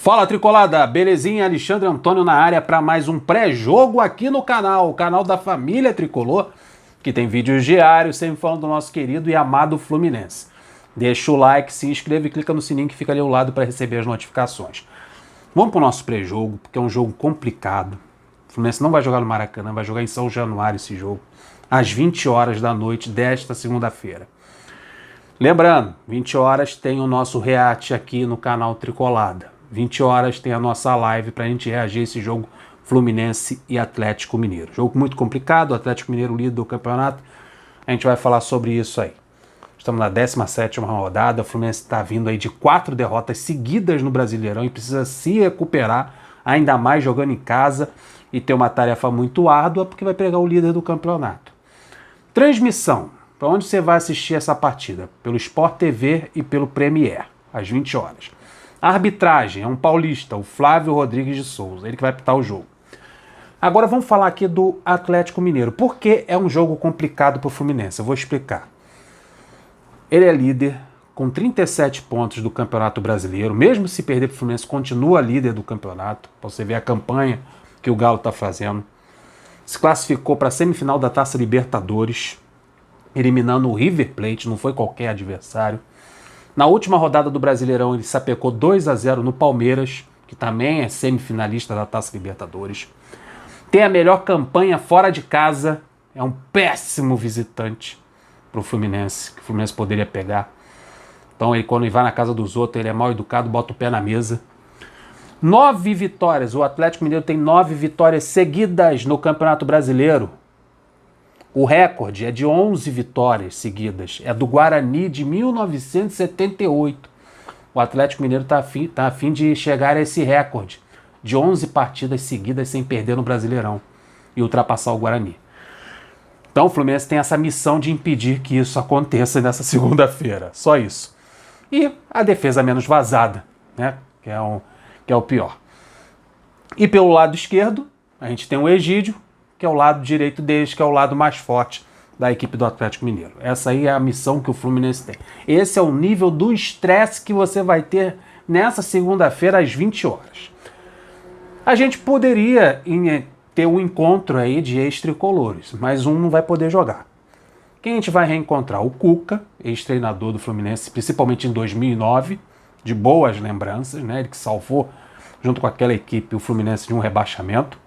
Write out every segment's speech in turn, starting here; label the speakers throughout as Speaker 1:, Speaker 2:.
Speaker 1: Fala Tricolada, belezinha? Alexandre Antônio na área para mais um pré-jogo aqui no canal, o canal da família Tricolor, que tem vídeos diários, sempre falando do nosso querido e amado Fluminense. Deixa o like, se inscreve e clica no sininho que fica ali ao lado para receber as notificações. Vamos para o nosso pré-jogo, porque é um jogo complicado. O Fluminense não vai jogar no Maracanã, vai jogar em São Januário esse jogo, às 20 horas da noite desta segunda-feira. Lembrando, 20 horas tem o nosso react aqui no canal Tricolada. 20 horas tem a nossa live para a gente reagir a esse jogo Fluminense e Atlético Mineiro. Jogo muito complicado, o Atlético Mineiro líder do campeonato. A gente vai falar sobre isso aí. Estamos na 17ª rodada, o Fluminense está vindo aí de 4 derrotas seguidas no Brasileirão e precisa se recuperar, ainda mais jogando em casa e ter uma tarefa muito árdua, porque vai pegar o líder do campeonato. Transmissão. Para onde você vai assistir essa partida? Pelo Sport TV e pelo Premier, às 20 horas. A arbitragem é um paulista, o Flávio Rodrigues de Souza, ele que vai apitar o jogo. Agora vamos falar aqui do Atlético Mineiro. Por que é um jogo complicado para o Fluminense? Eu vou explicar. Ele é líder com 37 pontos do Campeonato Brasileiro. Mesmo se perder para o Fluminense, continua líder do campeonato. Para você ver a campanha que o Galo está fazendo. Se classificou para a semifinal da Taça Libertadores, eliminando o River Plate, não foi qualquer adversário. Na última rodada do Brasileirão, ele sapecou 2-0 no Palmeiras, que também é semifinalista da Taça Libertadores. Tem a melhor campanha fora de casa, é um péssimo visitante para o Fluminense, que o Fluminense poderia pegar. Então, ele, quando ele vai na casa dos outros, ele é mal educado, bota o pé na mesa. 9 vitórias, o Atlético Mineiro tem 9 vitórias seguidas no Campeonato Brasileiro. O recorde é de 11 vitórias seguidas, é do Guarani de 1978. O Atlético Mineiro está a fim de chegar a esse recorde de 11 partidas seguidas sem perder no Brasileirão e ultrapassar o Guarani. Então o Fluminense tem essa missão de impedir que isso aconteça nessa segunda-feira, só isso. E a defesa menos vazada, né? que é o pior. E pelo lado esquerdo, a gente tem o Egídio, que é o lado direito deles, que é o lado mais forte da equipe do Atlético Mineiro. Essa aí é a missão que o Fluminense tem. Esse é o nível do estresse que você vai ter nessa segunda-feira às 20 horas. A gente poderia ter um encontro aí de ex-tricolores, mas um não vai poder jogar. Quem a gente vai reencontrar? O Cuca, ex-treinador do Fluminense, principalmente em 2009, de boas lembranças, né? Ele que salvou, junto com aquela equipe, o Fluminense de um rebaixamento.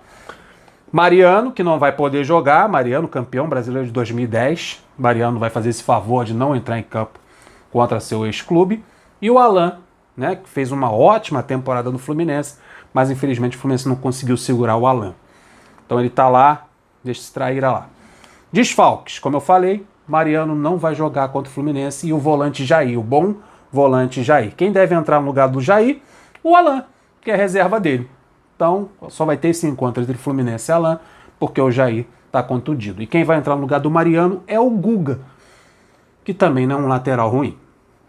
Speaker 1: Mariano, que não vai poder jogar, Mariano, campeão brasileiro de 2010. Mariano vai fazer esse favor de não entrar em campo contra seu ex-clube. E o Alan, né, que fez uma ótima temporada no Fluminense, mas infelizmente o Fluminense não conseguiu segurar o Alan. Então ele está lá, deixa se trair lá. Desfalques, como eu falei, Mariano não vai jogar contra o Fluminense e o volante Jair, o bom volante Jair. Quem deve entrar no lugar do Jair? O Alan, que é a reserva dele. Então, só vai ter esse encontro entre Fluminense e Alan, porque o Jair está contundido. E quem vai entrar no lugar do Mariano é o Guga, que também não é um lateral ruim.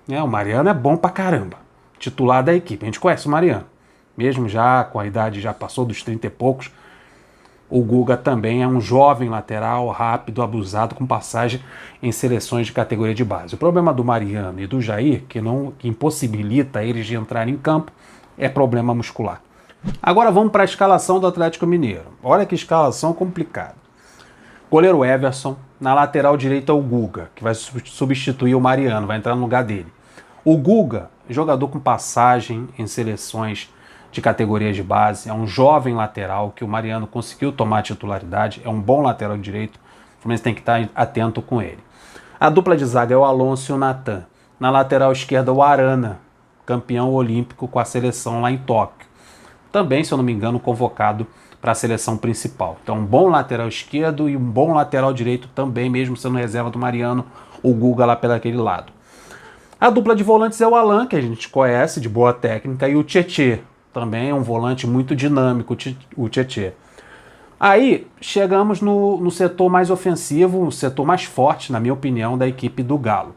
Speaker 1: O Mariano é bom pra caramba, titular da equipe. A gente conhece o Mariano, mesmo já com a idade, já passou dos 30 e poucos. O Guga também é um jovem lateral, rápido, abusado, com passagem em seleções de categoria de base. O problema do Mariano e do Jair, que impossibilita eles de entrar em campo, é problema muscular. Agora vamos para a escalação do Atlético Mineiro. Olha que escalação complicada. Goleiro Everson, na lateral direita o Guga, que vai substituir o Mariano, vai entrar no lugar dele. O Guga, jogador com passagem em seleções de categorias de base, é um jovem lateral que o Mariano conseguiu tomar a titularidade, é um bom lateral direito, o Fluminense tem que estar atento com ele. A dupla de zaga é o Alonso e o Natan. Na lateral esquerda o Arana, campeão olímpico com a seleção lá em Tóquio. Também, se eu não me engano, convocado para a seleção principal. Então, um bom lateral esquerdo e um bom lateral direito também, mesmo sendo reserva do Mariano, o Guga lá pelaquele lado. A dupla de volantes é o Alan, que a gente conhece, de boa técnica, e o Tietê, também é um volante muito dinâmico, o Tietê. Aí, chegamos no setor mais ofensivo, o setor mais forte, na minha opinião, da equipe do Galo,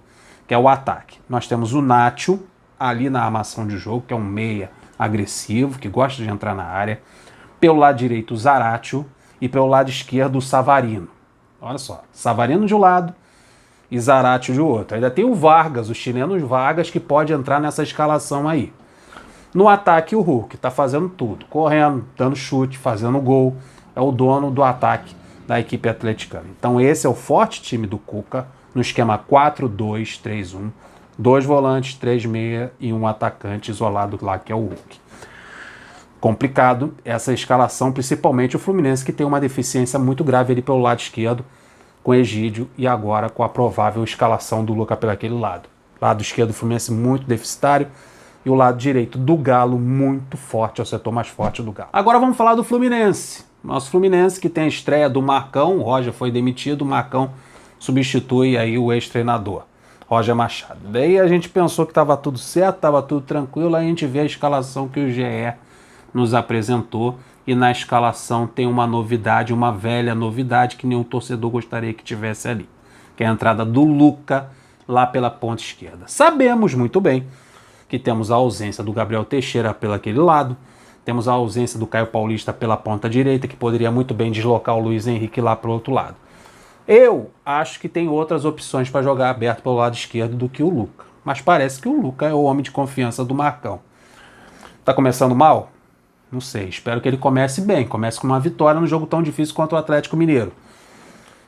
Speaker 1: que é o ataque. Nós temos o Nacho, ali na armação de jogo, que é um meia agressivo, que gosta de entrar na área. Pelo lado direito o Zaratio e pelo lado esquerdo o Savarino. Olha só, Savarino de um lado e Zaratio de outro. Ainda tem o Vargas, o chileno Vargas, que pode entrar nessa escalação aí. No ataque, o Hulk está fazendo tudo, correndo, dando chute, fazendo gol, é o dono do ataque da equipe atleticana. Então esse é o forte time do Cuca, no esquema 4-2-3-1, 2 volantes, 3 meia e um atacante isolado lá, que é o Hulk. Complicado essa escalação, principalmente o Fluminense, que tem uma deficiência muito grave ali pelo lado esquerdo, com Egídio, e agora com a provável escalação do Luca pelo aquele lado. Lado esquerdo do Fluminense muito deficitário, e o lado direito do Galo muito forte, é o setor mais forte do Galo. Agora vamos falar do Fluminense. Nosso Fluminense, que tem a estreia do Marcão, o Roger foi demitido, o Marcão substitui aí o ex-treinador, Roger Machado. Daí a gente pensou que estava tudo certo, estava tudo tranquilo, aí a gente vê a escalação que o GE nos apresentou, e na escalação tem uma novidade, uma velha novidade que nenhum torcedor gostaria que tivesse ali, que é a entrada do Luca lá pela ponta esquerda. Sabemos muito bem que temos a ausência do Gabriel Teixeira pelo aquele lado, temos a ausência do Caio Paulista pela ponta direita, que poderia muito bem deslocar o Luiz Henrique lá para o outro lado. Eu acho que tem outras opções para jogar aberto pelo lado esquerdo do que o Luca, mas parece que o Luca é o homem de confiança do Marcão. Tá começando mal? Não sei, espero que ele comece bem, comece com uma vitória no jogo tão difícil contra o Atlético Mineiro.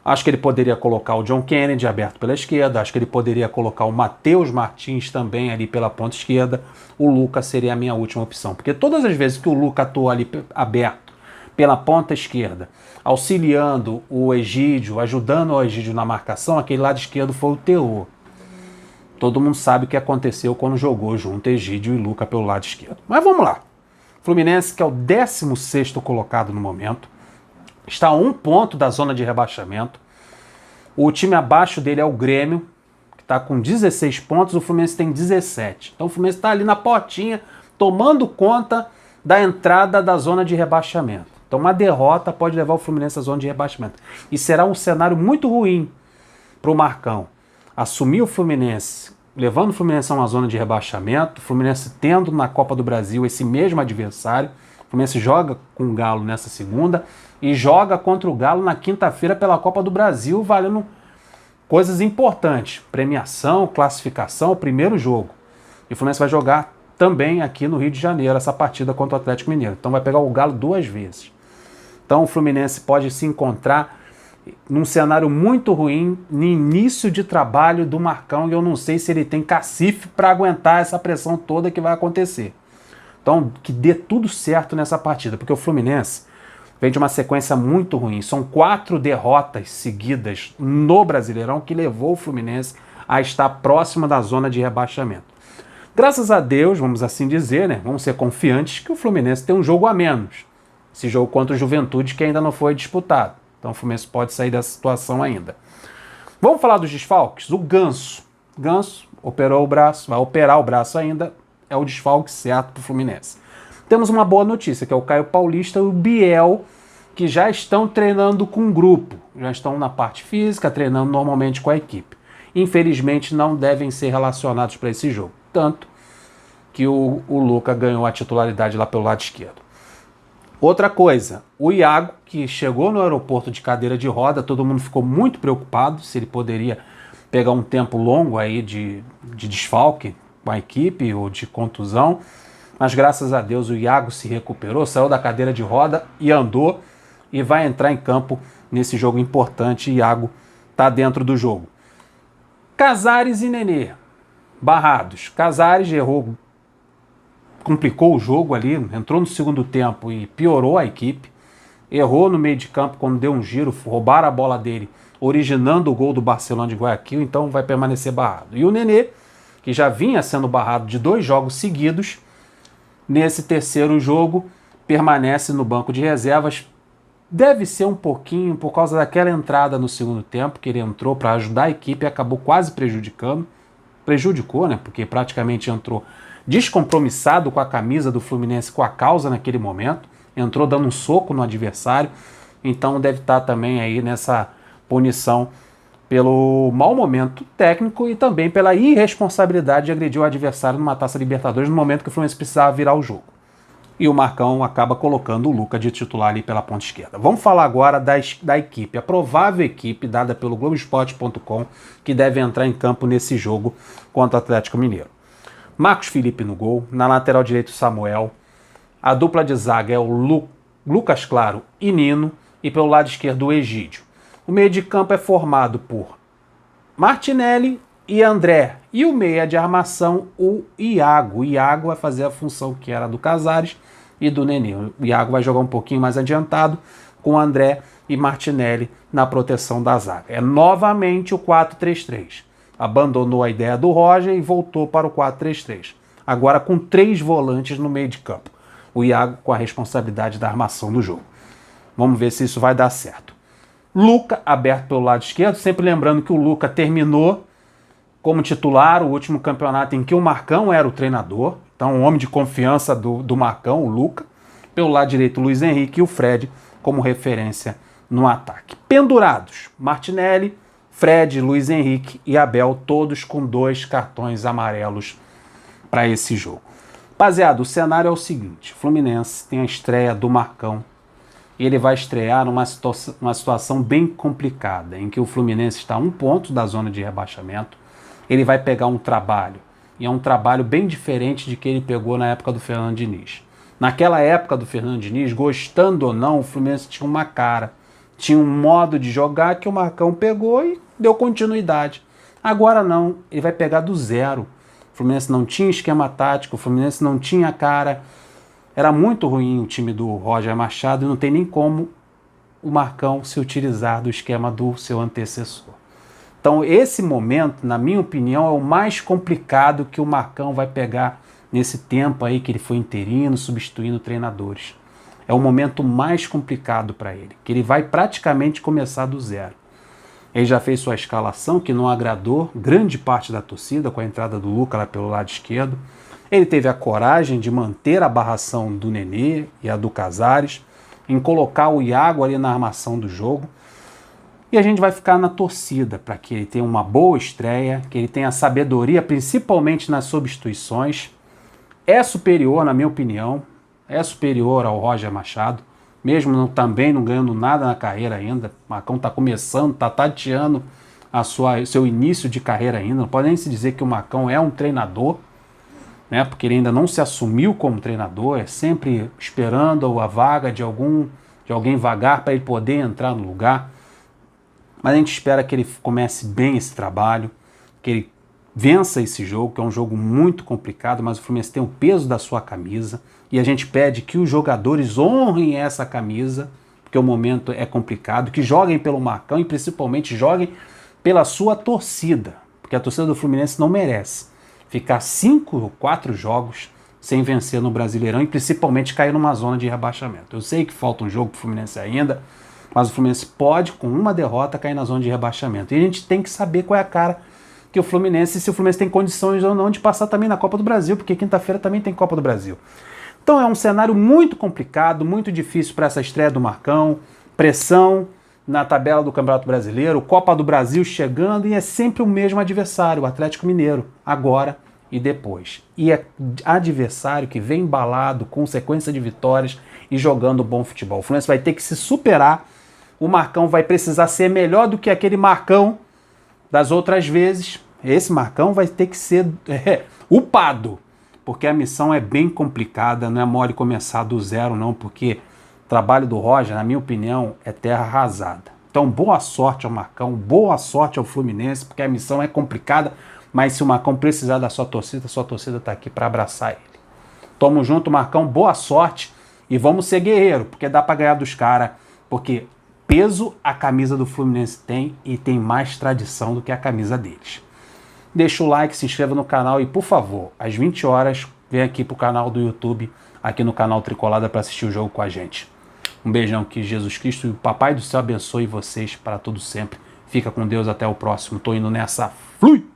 Speaker 1: Acho que ele poderia colocar o John Kennedy aberto pela esquerda, acho que ele poderia colocar o Matheus Martins também ali pela ponta esquerda. O Luca seria a minha última opção, porque todas as vezes que o Luca atua ali aberto pela ponta esquerda, auxiliando o Egídio, ajudando o Egídio na marcação, aquele lado esquerdo foi o terror. Todo mundo sabe o que aconteceu quando jogou junto Egídio e Luca pelo lado esquerdo. Mas vamos lá. Fluminense, que é o 16º colocado no momento, está a 1 ponto da zona de rebaixamento. O time abaixo dele é o Grêmio, que está com 16 pontos, o Fluminense tem 17. Então o Fluminense está ali na portinha, tomando conta da entrada da zona de rebaixamento. Então uma derrota pode levar o Fluminense à zona de rebaixamento. E será um cenário muito ruim para o Marcão assumir o Fluminense, levando o Fluminense a uma zona de rebaixamento, o Fluminense tendo na Copa do Brasil esse mesmo adversário. O Fluminense joga com o Galo nessa segunda e joga contra o Galo na quinta-feira pela Copa do Brasil, valendo coisas importantes. Premiação, classificação, o primeiro jogo. E o Fluminense vai jogar também aqui no Rio de Janeiro essa partida contra o Atlético Mineiro. Então vai pegar o Galo 2 vezes. Então o Fluminense pode se encontrar num cenário muito ruim no início de trabalho do Marcão, e eu não sei se ele tem cacife para aguentar essa pressão toda que vai acontecer. Então que dê tudo certo nessa partida, porque o Fluminense vem de uma sequência muito ruim. São 4 derrotas seguidas no Brasileirão que levou o Fluminense a estar próximo da zona de rebaixamento. Graças a Deus, vamos assim dizer, né? Vamos ser confiantes que o Fluminense tem um jogo a menos. Esse jogo contra o Juventude que ainda não foi disputado. Então o Fluminense pode sair dessa situação ainda. Vamos falar dos desfalques? O Ganso. Ganso operou o braço, vai operar o braço ainda. É o desfalque certo para o Fluminense. Temos uma boa notícia, que é o Caio Paulista e o Biel, que já estão treinando com o grupo. Já estão na parte física, treinando normalmente com a equipe. Infelizmente não devem ser relacionados para esse jogo. Tanto que o Luca ganhou a titularidade lá pelo lado esquerdo. Outra coisa, o Iago, que chegou no aeroporto de cadeira de roda, todo mundo ficou muito preocupado se ele poderia pegar um tempo longo aí de desfalque com a equipe ou de contusão, mas graças a Deus o Iago se recuperou, saiu da cadeira de roda e andou e vai entrar em campo nesse jogo importante. Iago está dentro do jogo. Casares e Nenê, barrados. Casares errou, complicou o jogo ali, entrou no segundo tempo e piorou a equipe. Errou no meio de campo quando deu um giro, roubaram a bola dele, originando o gol do Barcelona de Guayaquil, então vai permanecer barrado. E o Nenê, que já vinha sendo barrado de 2 jogos seguidos, nesse terceiro jogo permanece no banco de reservas. Deve ser um pouquinho por causa daquela entrada no segundo tempo, que ele entrou para ajudar a equipe e acabou quase prejudicando. Prejudicou, né? Porque praticamente entrou descompromissado com a camisa do Fluminense, com a causa naquele momento. Entrou dando um soco no adversário. Então deve estar também aí nessa punição pelo mau momento técnico e também pela irresponsabilidade de agredir o adversário numa Taça Libertadores no momento que o Fluminense precisava virar o jogo. E o Marcão acaba colocando o Luca de titular ali pela ponta esquerda. Vamos falar agora da equipe, a provável equipe dada pelo Globoesporte.com que deve entrar em campo nesse jogo contra o Atlético Mineiro. Marcos Felipe no gol, na lateral direito Samuel, a dupla de zaga é o Lucas Claro e Nino, e pelo lado esquerdo o Egídio. O meio de campo é formado por Martinelli e André, e o meia de armação o Iago. O Iago vai fazer a função que era do Casares e do Nenê. O Iago vai jogar um pouquinho mais adiantado com o André e Martinelli na proteção da zaga. É novamente o 4-3-3. Abandonou a ideia do Roger e voltou para o 4-3-3. Agora com 3 volantes no meio de campo. O Iago com a responsabilidade da armação do jogo. Vamos ver se isso vai dar certo. Luca aberto pelo lado esquerdo, sempre lembrando que o Luca terminou como titular o último campeonato em que o Marcão era o treinador. Então, um homem de confiança do Marcão, o Luca. Pelo lado direito, o Luiz Henrique e o Fred como referência no ataque. Pendurados, Martinelli, Fred, Luiz Henrique e Abel, todos com 2 cartões amarelos para esse jogo. Rapaziada, o cenário é o seguinte: o Fluminense tem a estreia do Marcão. Ele vai estrear numa situação bem complicada, em que o Fluminense está a 1 ponto da zona de rebaixamento. Ele vai pegar um trabalho, e é um trabalho bem diferente de que ele pegou na época do Fernando Diniz. Naquela época do Fernando Diniz, gostando ou não, o Fluminense tinha uma cara, tinha um modo de jogar que o Marcão pegou e deu continuidade. Agora não, ele vai pegar do zero. O Fluminense não tinha esquema tático, o Fluminense não tinha cara. Era muito ruim o time do Roger Machado e não tem nem como o Marcão se utilizar do esquema do seu antecessor. Então esse momento, na minha opinião, é o mais complicado que o Marcão vai pegar nesse tempo aí que ele foi interino, substituindo treinadores. É o momento mais complicado para ele, que ele vai praticamente começar do zero. Ele já fez sua escalação, que não agradou grande parte da torcida, com a entrada do Lucas lá pelo lado esquerdo. Ele teve a coragem de manter a barração do Nenê e a do Casares, em colocar o Iago ali na armação do jogo. E a gente vai ficar na torcida para que ele tenha uma boa estreia, que ele tenha sabedoria, principalmente nas substituições. É superior, na minha opinião, é superior ao Roger Machado, mesmo também não ganhando nada na carreira ainda. O Marcão está começando, está tateando seu início de carreira ainda. Não pode nem se dizer que o Marcão é um treinador, né, porque ele ainda não se assumiu como treinador, é sempre esperando a vaga de alguém vagar para ele poder entrar no lugar. Mas a gente espera que ele comece bem esse trabalho, que ele vença esse jogo, que é um jogo muito complicado, mas o Fluminense tem o peso da sua camisa, e a gente pede que os jogadores honrem essa camisa, porque o momento é complicado, que joguem pelo Marcão e principalmente joguem pela sua torcida, porque a torcida do Fluminense não merece ficar 5 ou 4 jogos sem vencer no Brasileirão e principalmente cair numa zona de rebaixamento. Eu sei que falta um jogo para o Fluminense ainda, mas o Fluminense pode, com uma derrota, cair na zona de rebaixamento. E a gente tem que saber qual é a cara que o Fluminense, se o Fluminense tem condições ou não de passar também na Copa do Brasil, porque quinta-feira também tem Copa do Brasil. Então é um cenário muito complicado, muito difícil para essa estreia do Marcão, pressão na tabela do Campeonato Brasileiro, Copa do Brasil chegando, e é sempre o mesmo adversário, o Atlético Mineiro, agora e depois. E é adversário que vem embalado, com sequência de vitórias e jogando bom futebol. O Fluminense vai ter que se superar, o Marcão vai precisar ser melhor do que aquele Marcão das outras vezes. Esse Marcão vai ter que ser upado, porque a missão é bem complicada, não é mole começar do zero não, porque o trabalho do Roger, na minha opinião, é terra arrasada. Então boa sorte ao Marcão, boa sorte ao Fluminense, porque a missão é complicada, mas se o Marcão precisar da sua torcida está aqui para abraçar ele. Tamo junto, Marcão, boa sorte e vamos ser guerreiro, porque dá para ganhar dos caras, porque peso a camisa do Fluminense tem e tem mais tradição do que a camisa deles. Deixa o like, se inscreva no canal e, por favor, às 20 horas, vem aqui pro canal do YouTube, aqui no canal Tricolada, para assistir o jogo com a gente. Um beijão, que Jesus Cristo e o Papai do Céu abençoe vocês para todo sempre. Fica com Deus, até o próximo. Tô indo nessa. Flui!